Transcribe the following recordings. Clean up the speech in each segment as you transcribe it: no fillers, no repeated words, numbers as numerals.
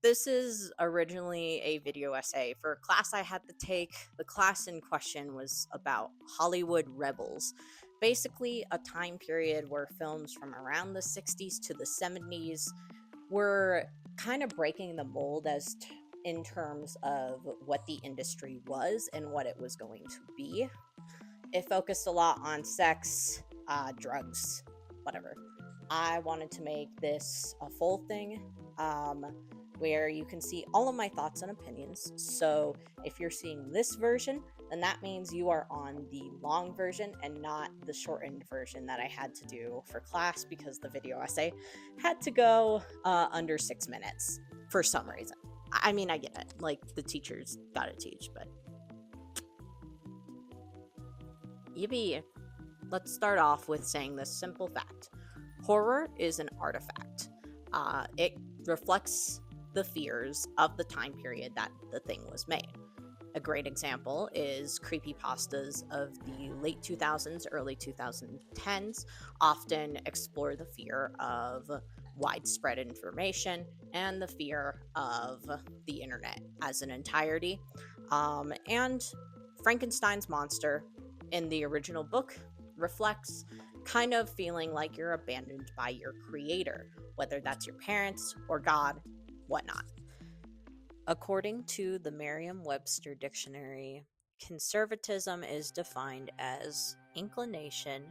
This is originally a video essay for a class I had to take. The class in question was about Hollywood rebels, basically a time period where films from around the 60s to the 70s were kind of breaking the mold in terms of what the industry was and what it was going to be. It focused a lot on sex, drugs, whatever. I wanted to make this a full thing. Where you can see all of my thoughts and opinions. So if you're seeing this version, then that means you are on the long version and not the shortened version that I had to do for class because the video essay had to go under 6 minutes for some reason. I mean, I get it. Like, the teachers gotta teach, but... Yippee! Let's start off with saying this simple fact. Horror is an artifact. It reflects the fears of the time period that the thing was made. A great example is creepypastas of the late 2000s, early 2010s often explore the fear of widespread information and the fear of the internet as an entirety. And Frankenstein's monster in the original book reflects kind of feeling like you're abandoned by your creator, whether that's your parents or God, whatnot. According to the Merriam-Webster dictionary, conservatism is defined as inclination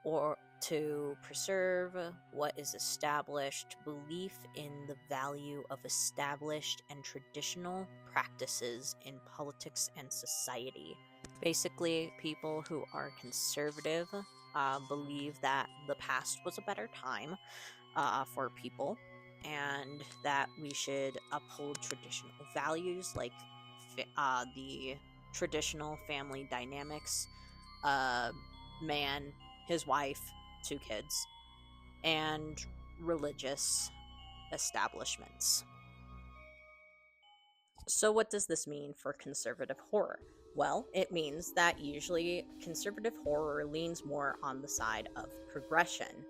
or to preserve what is established, belief in the value of established and traditional practices in politics and society. Basically, people who are conservative believe that the past was a better time for people, and that we should uphold traditional values like the traditional family dynamics, man, his wife, 2 kids, and religious establishments. So what does this mean for conservative horror? Well, it means that usually conservative horror leans more on the side of progression,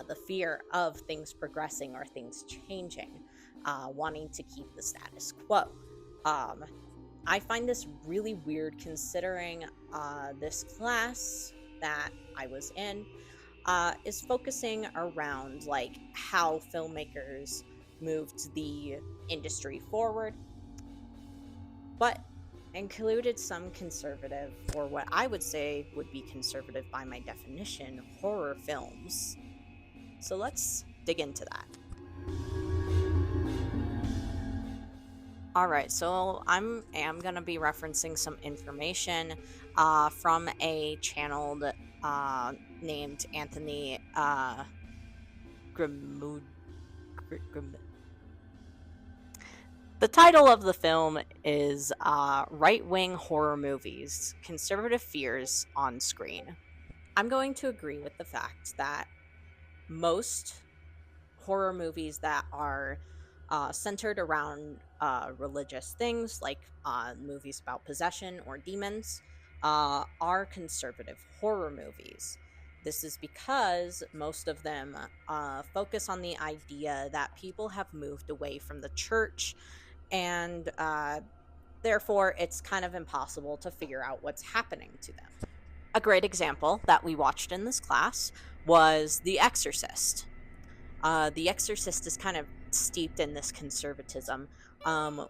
the fear of things progressing or things changing, wanting to keep the status quo. I find this really weird considering this class that I was in is focusing around like how filmmakers moved the industry forward, but included some conservative, or what I would say would be conservative by my definition, horror films. So let's dig into that. Alright, so I am going to be referencing some information from a channel that, named Anthony The title of the film is Right-Wing Horror Movies, Conservative Fears on Screen. I'm going to agree with the fact that most horror movies that are centered around religious things, like movies about possession or demons, are conservative horror movies. This is because most of them focus on the idea that people have moved away from the church, and therefore it's kind of impossible to figure out what's happening to them. A great example that we watched in this class was The Exorcist. The Exorcist is kind of steeped in this conservatism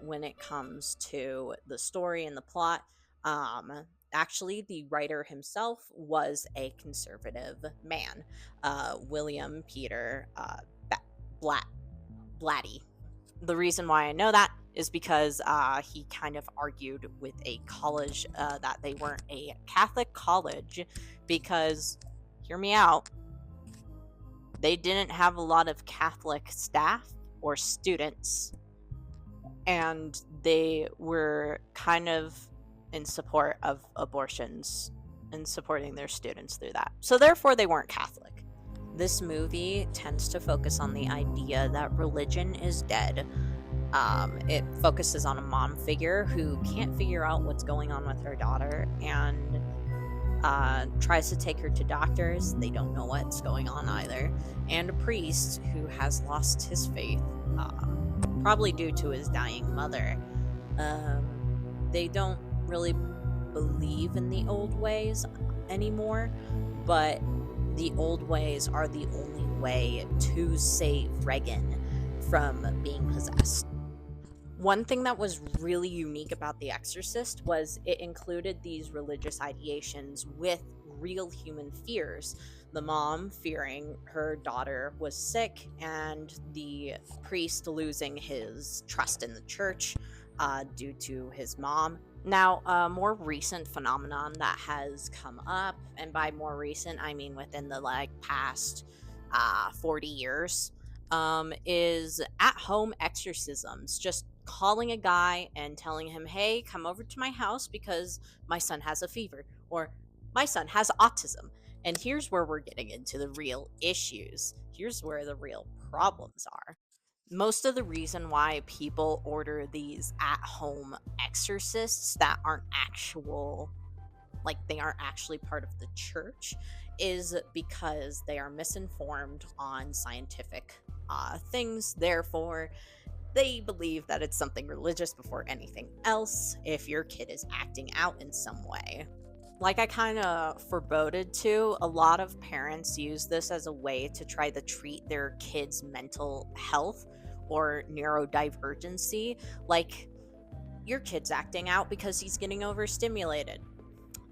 when it comes to the story and the plot. Actually, the writer himself was a conservative man, William Peter Blatty. The reason why I know that is because he kind of argued with a college that they weren't a Catholic college because, hear me out, they didn't have a lot of Catholic staff or students, and they were kind of in support of abortions and supporting their students through that. So therefore, they weren't Catholic. This movie tends to focus on the idea that religion is dead. It focuses on a mom figure who can't figure out what's going on with her daughter and tries to take her to doctors. They don't know what's going on either. And a priest who has lost his faith probably due to his dying mother. They don't really believe in the old ways anymore, but the old ways are the only way to save Regan from being possessed. One thing that was really unique about The Exorcist was it included these religious ideations with real human fears. The mom fearing her daughter was sick, and the priest losing his trust in the church due to his mom. Now, a more recent phenomenon that has come up, and by more recent, I mean within the past 40 years, is at-home exorcisms. Just calling a guy and telling him, "Hey, come over to my house because my son has a fever," or "My son has autism." And here's where we're getting into the real issues. Here's where the real problems are. Most of the reason why people order these at-home exorcists that aren't they aren't actually part of the church is because they are misinformed on scientific things. Therefore, they believe that it's something religious before anything else if your kid is acting out in some way. Like I kind of foreboded to, a lot of parents use this as a way to try to treat their kids' mental health or neurodivergency. Like, your kid's acting out because he's getting overstimulated.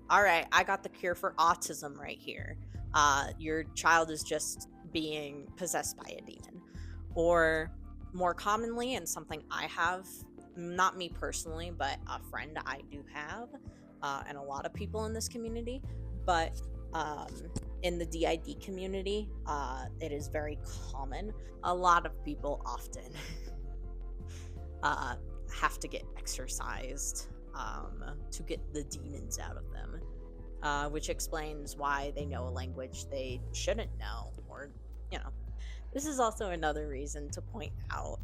All right, I got the cure for autism right here. Your child is just being possessed by a demon. Or more commonly, and something I have, not me personally, but a friend I do have, and a lot of people in this community, but in the DID community, it is very common. A lot of people often have to get exorcised to get the demons out of them, which explains why they know a language they shouldn't know, or, This is also another reason to point out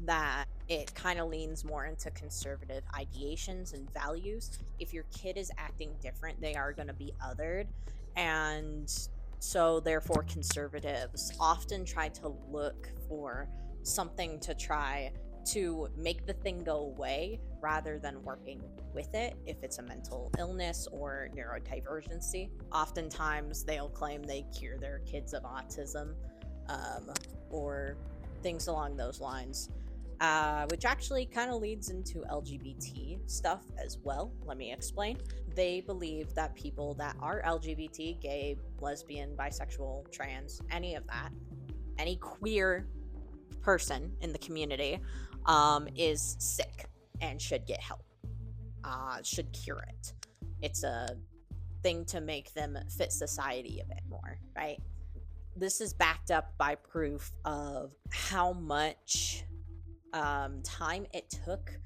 that it kind of leans more into conservative ideations and values. If your kid is acting different, they are going to be othered. And so, therefore, conservatives often try to look for something to try to make the thing go away rather than working with it if it's a mental illness or neurodivergency. Oftentimes they'll claim they cure their kids of autism or things along those lines, which actually kind of leads into LGBT stuff as well. Let me explain. They believe that people that are LGBT, gay, lesbian, bisexual, trans, any of that, any queer person in the community is sick and should get help, should cure it. It's a thing to make them fit society a bit more, right? This is backed up by proof of how much time it took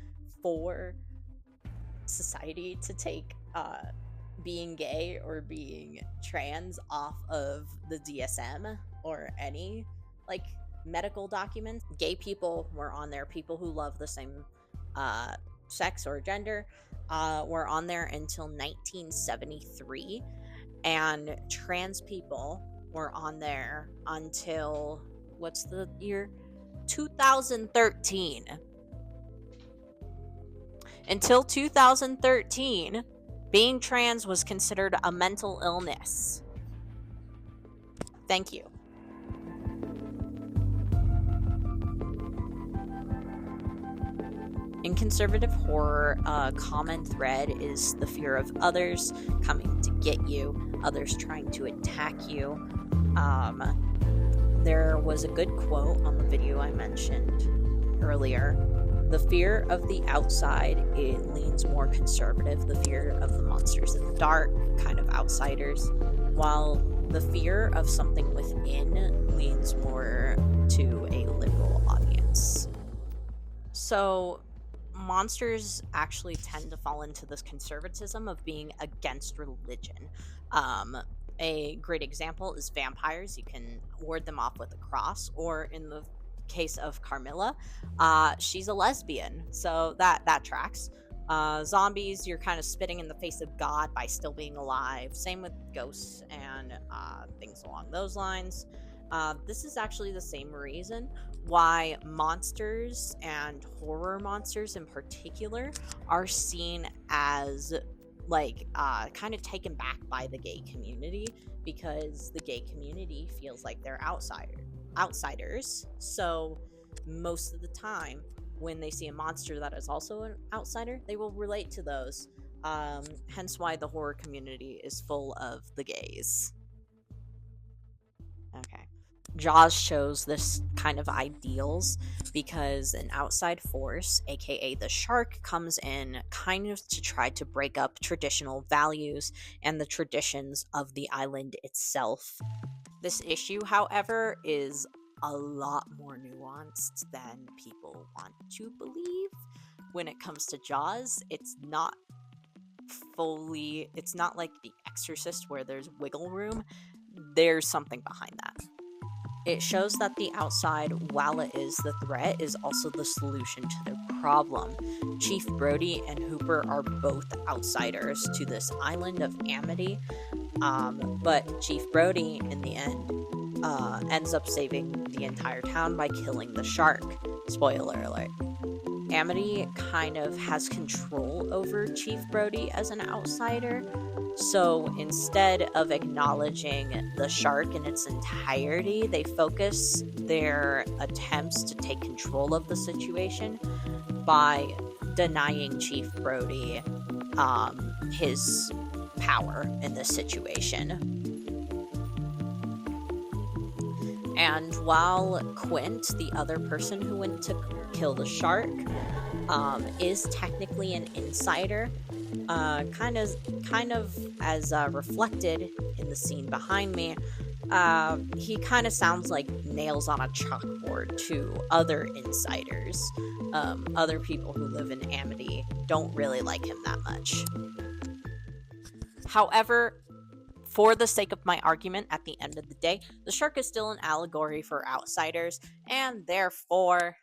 for society to take being gay or being trans off of the DSM or any medical documents. Gay people were on there. People who love the same sex or gender were on there until 1973, and trans people were on there until what's the year? 2013. Until 2013, being trans was considered a mental illness. Thank you. In conservative horror, a common thread is the fear of others coming to get you, others trying to attack you. There was a good quote on the video I mentioned earlier. The fear of the outside, it leans more conservative. The fear of the monsters in the dark, kind of outsiders. While the fear of something within leans more to a liberal audience. So, monsters actually tend to fall into this conservatism of being against religion. A great example is vampires. You can ward them off with a cross, or in the case of Carmilla, she's a lesbian, so that tracks. Zombies, you're kind of spitting in the face of God by still being alive. Same with ghosts and things along those lines. This is actually the same reason why monsters and horror monsters in particular are seen as like kind of taken back by the gay community, because the gay community feels like they're outsiders. So most of the time when they see a monster that is also an outsider, they will relate to those. Hence why the horror community is full of the gays. Okay. Jaws shows this kind of ideals because an outside force, aka the shark, comes in kind of to try to break up traditional values and the traditions of the island itself. This issue, however, is a lot more nuanced than people want to believe. When it comes to Jaws, it's not like The Exorcist where there's wiggle room. There's something behind that. It shows that the outside, while it is the threat, is also the solution to the problem. Chief Brody and Hooper are both outsiders to this island of Amity, but Chief Brody, in the end, ends up saving the entire town by killing the shark. Spoiler alert. Amity kind of has control over Chief Brody as an outsider, so instead of acknowledging the shark in its entirety, they focus their attempts to take control of the situation by denying Chief Brody his power in this situation. And while Quint, the other person who went to kill the shark, is technically an insider, kind of as reflected in the scene behind me, he kind of sounds like nails on a chalkboard to other insiders. Other people who live in Amity don't really like him that much. However, for the sake of my argument, at the end of the day, the shark is still an allegory for outsiders, and therefore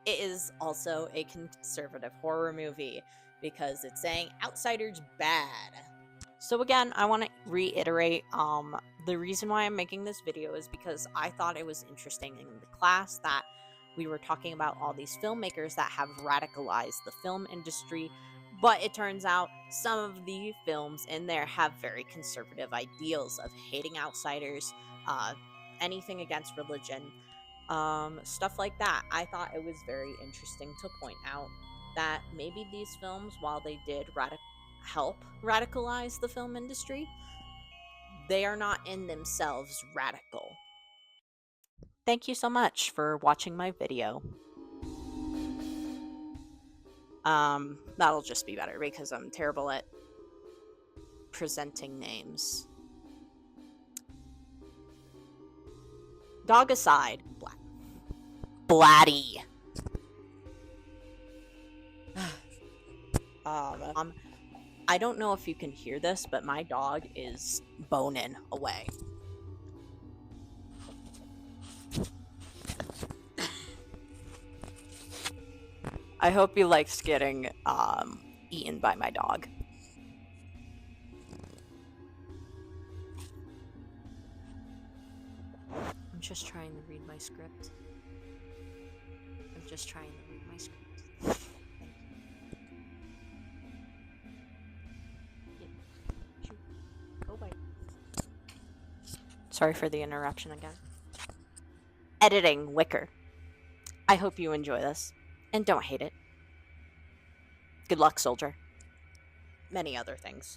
it is also a conservative horror movie because it's saying outsiders bad. So again, I want to reiterate, the reason why I'm making this video is because I thought it was interesting in the class that we were talking about all these filmmakers that have radicalized the film industry, but it turns out some of the films in there have very conservative ideals of hating outsiders, anything against religion, stuff like that. I thought it was very interesting to point out that maybe these films, while they did help radicalize the film industry, they are not in themselves radical. Thank you so much for watching my video. That'll just be better because I'm terrible at presenting names. Dog aside, Blatty. I don't know if you can hear this, but my dog is boning away. I hope he likes getting eaten by my dog. I'm just trying to read my script. Go bye. Sorry for the interruption again. Editing Wicker. I hope you enjoy this, and don't hate it. Good luck, soldier. Many other things.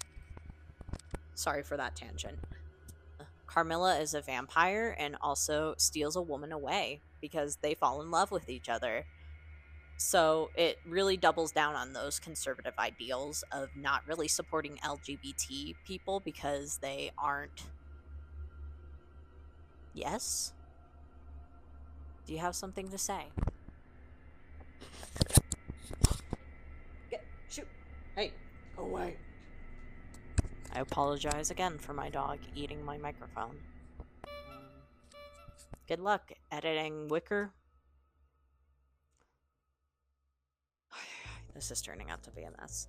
Sorry for that tangent. Carmilla is a vampire and also steals a woman away because they fall in love with each other. So it really doubles down on those conservative ideals of not really supporting LGBT people because they aren't. Yes? Do you have something to say? Shoot! Hey, go away. I apologize again for my dog eating my microphone. Good luck editing Wicker. This is turning out to be a mess.